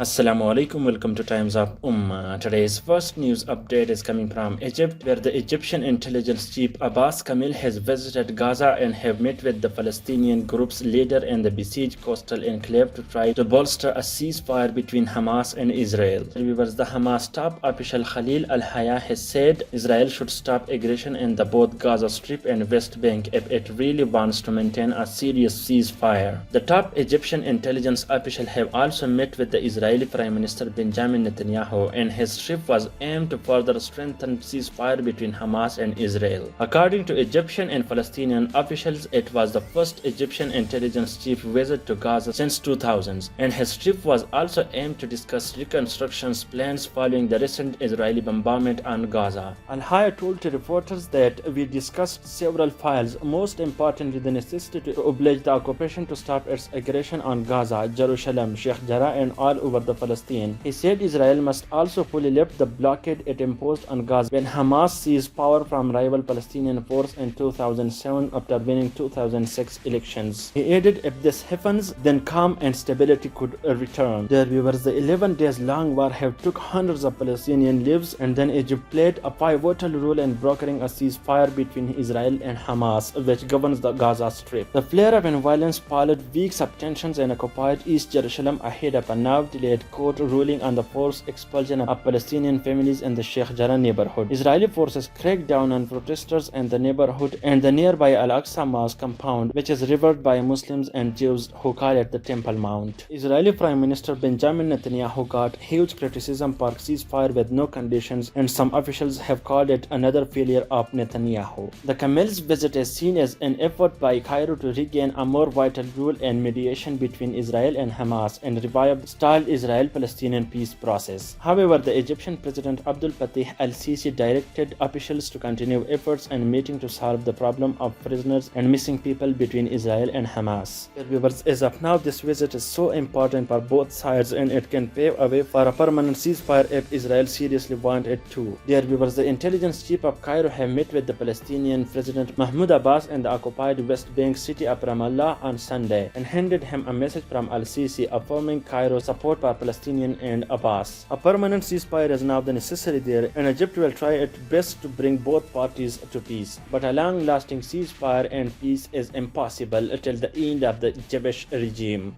Assalamu alaikum, welcome to Times of Ummah. Today's first news update is coming from Egypt, where the Egyptian intelligence chief Abbas Kamil has visited Gaza and have met with the Palestinian group's leader in the besieged coastal enclave to try to bolster a ceasefire between Hamas and Israel. Viewers, the Hamas top official Khalil al-Haya has said Israel should stop aggression in the both Gaza Strip and West Bank if it really wants to maintain a serious ceasefire. The top Egyptian intelligence official have also met with the Israeli Prime Minister Benjamin Netanyahu, and his trip was aimed to further strengthen ceasefire between Hamas and Israel. According to Egyptian and Palestinian officials, it was the first Egyptian intelligence chief visit to Gaza since 2000, and his trip was also aimed to discuss reconstruction plans following the recent Israeli bombardment on Gaza. Al-Haya told to reporters that we discussed several files, most importantly the necessity to oblige the occupation to stop its aggression on Gaza, Jerusalem, Sheikh Jarrah, and all over the Palestine. He said Israel must also fully lift the blockade it imposed on Gaza when Hamas seized power from rival Palestinian force in 2007 after winning 2006 elections. He added, if this happens, then calm and stability could return. Dear viewers, the 11 days long war have took hundreds of Palestinian lives, and then Egypt played a pivotal role in brokering a ceasefire between Israel and Hamas, which governs the Gaza Strip. The flare-up in violence followed weeks of tensions and occupied East Jerusalem ahead of a now delayed court ruling on the forced expulsion of Palestinian families in the Sheikh Jarrah neighborhood. Israeli forces cracked down on protesters in the neighborhood and the nearby Al-Aqsa Mosque compound, which is revered by Muslims and Jews who call it the Temple Mount. Israeli Prime Minister Benjamin Netanyahu got huge criticism for ceasefire with no conditions, and some officials have called it another failure of Netanyahu. The Kamil's visit is seen as an effort by Cairo to regain a more vital role in mediation between Israel and Hamas and revive stalled Israel-Palestinian peace process. However, the Egyptian President Abdel Fattah al-Sisi directed officials to continue efforts and meeting to solve the problem of prisoners and missing people between Israel and Hamas. Viewers, as of now, this visit is so important for both sides, and it can pave a way for a permanent ceasefire if Israel seriously wants it to. Dear viewers, the intelligence chief of Cairo have met with the Palestinian President Mahmoud Abbas in the occupied West Bank city of Ramallah on Sunday and handed him a message from al-Sisi affirming Cairo's support for Palestinian and Abbas. A permanent ceasefire is now the necessary there, and Egypt will try its best to bring both parties to peace. But a long-lasting ceasefire and peace is impossible till the end of the Jewish regime.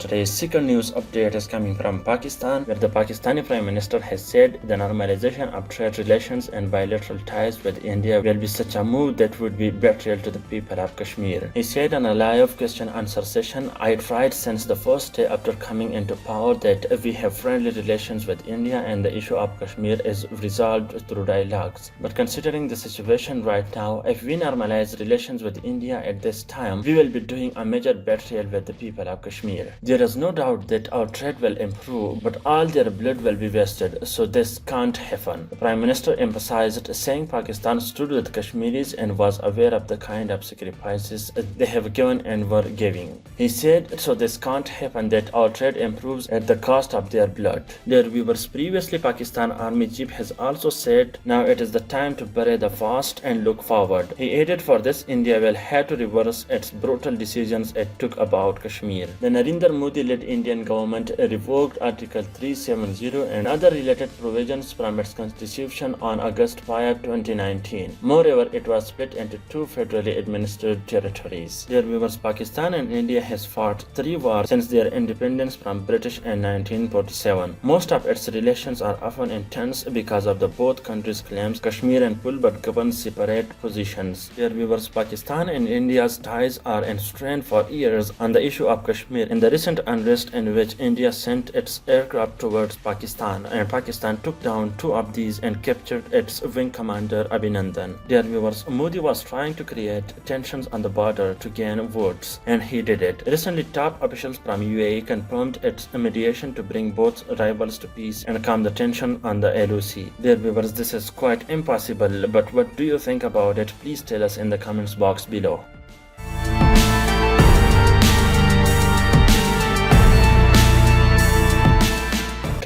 Today's second news update is coming from Pakistan, where the Pakistani Prime Minister has said the normalization of trade relations and bilateral ties with India will be such a move that would be betrayal to the people of Kashmir. He said on a live question-answer session, "I tried since the first day after coming into power that we have friendly relations with India and the issue of Kashmir is resolved through dialogues. But considering the situation right now, if we normalize relations with India at this time, we will be doing a major betrayal with the people of Kashmir. There is no doubt that our trade will improve, but all their blood will be wasted, so this can't happen." The Prime Minister emphasized, saying Pakistan stood with Kashmiris and was aware of the kind of sacrifices they have given and were giving. He said, "So this can't happen that our trade improves at the cost of their blood." Their viewers, previously Pakistan Army Chief has also said, "Now it is the time to bury the past and look forward." He added, "For this, India will have to reverse its brutal decisions it took about Kashmir." The Narendra Modi-led Indian government revoked Article 370 and other related provisions from its constitution on August 5, 2019. Moreover, it was split into two federally administered territories. Dear viewers, Pakistan and India has fought 3 wars since their independence from British in 1947. Most of its relations are often intense because of the both countries' claims Kashmir and Pul but govern separate positions. Dear viewers, Pakistan and India's ties are strained for years on the issue of Kashmir. In the recent unrest in which India sent its aircraft towards Pakistan, and Pakistan took down 2 of these and captured its wing commander Abhinandan. Dear viewers, Modi was trying to create tensions on the border to gain votes, and he did it. Recently, top officials from UAE confirmed its mediation to bring both rivals to peace and calm the tension on the LOC. Dear viewers, this is quite impossible, but what do you think about it? Please tell us in the comments box below.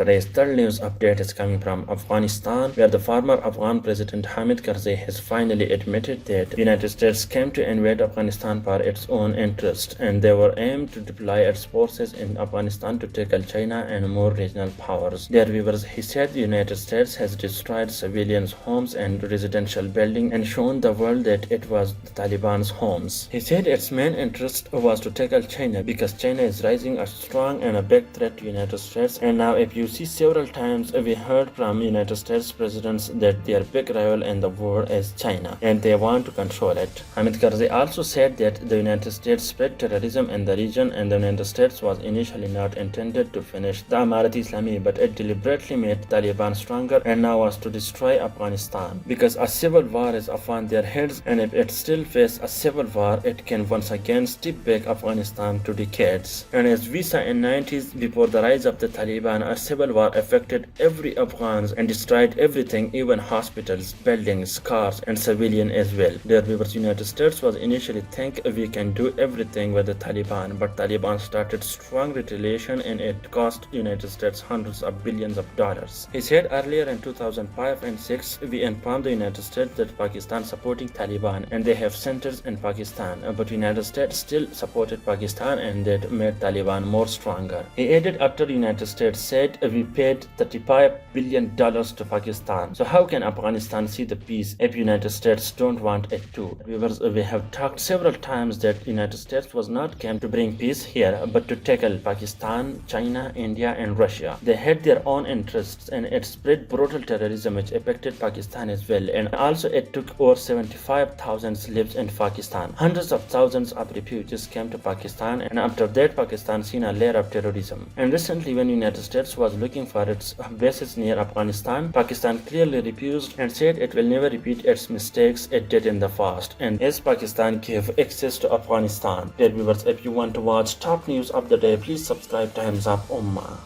Today's third news update is coming from Afghanistan, where the former Afghan President Hamid Karzai has finally admitted that the United States came to invade Afghanistan for its own interest, and they were aimed to deploy its forces in Afghanistan to tackle China and more regional powers. Dear viewers, he said the United States has destroyed civilians' homes and residential buildings and shown the world that it was the Taliban's homes. He said its main interest was to tackle China because China is rising a strong and a big threat to the United States. And now if you see, several times we heard from United States presidents that their big rival in the war is China and they want to control it. Hamid Karzai also said that the United States spread terrorism in the region, and the United States was initially not intended to finish the Amarat-e-Islami, but it deliberately made Taliban stronger and now was to destroy Afghanistan because a civil war is upon their heads, and if it still faces a civil war, it can once again strip back Afghanistan to decades. And as we saw in 90s, before the rise of the Taliban, a civil war affected every Afghan and destroyed everything, even hospitals, buildings, cars, and civilian as well. Dear viewers, United States was initially think we can do everything with the Taliban, but Taliban started strong retaliation and it cost United States hundreds of billions of dollars. He said earlier in 2005 and 6, we informed the United States that Pakistan supporting Taliban and they have centers in Pakistan, but United States still supported Pakistan and that made Taliban more stronger. He added, after the United States said we paid $35 billion to Pakistan, so how can Afghanistan see the peace if United States don't want it to? Viewers, we have talked several times that United States was not came to bring peace here, but to tackle Pakistan, China, India, and Russia. They had their own interests, and it spread brutal terrorism which affected Pakistan as well. And also it took over 75,000 lives in Pakistan. Hundreds of thousands of refugees came to Pakistan, and after that Pakistan seen a layer of terrorism. And recently, when United States was looking for its bases near Afghanistan, Pakistan clearly refused and said it will never repeat its mistakes it did in the past. And as Pakistan gave access to Afghanistan. Dear viewers, if you want to watch top news of the day, please subscribe to Times Up Ummah.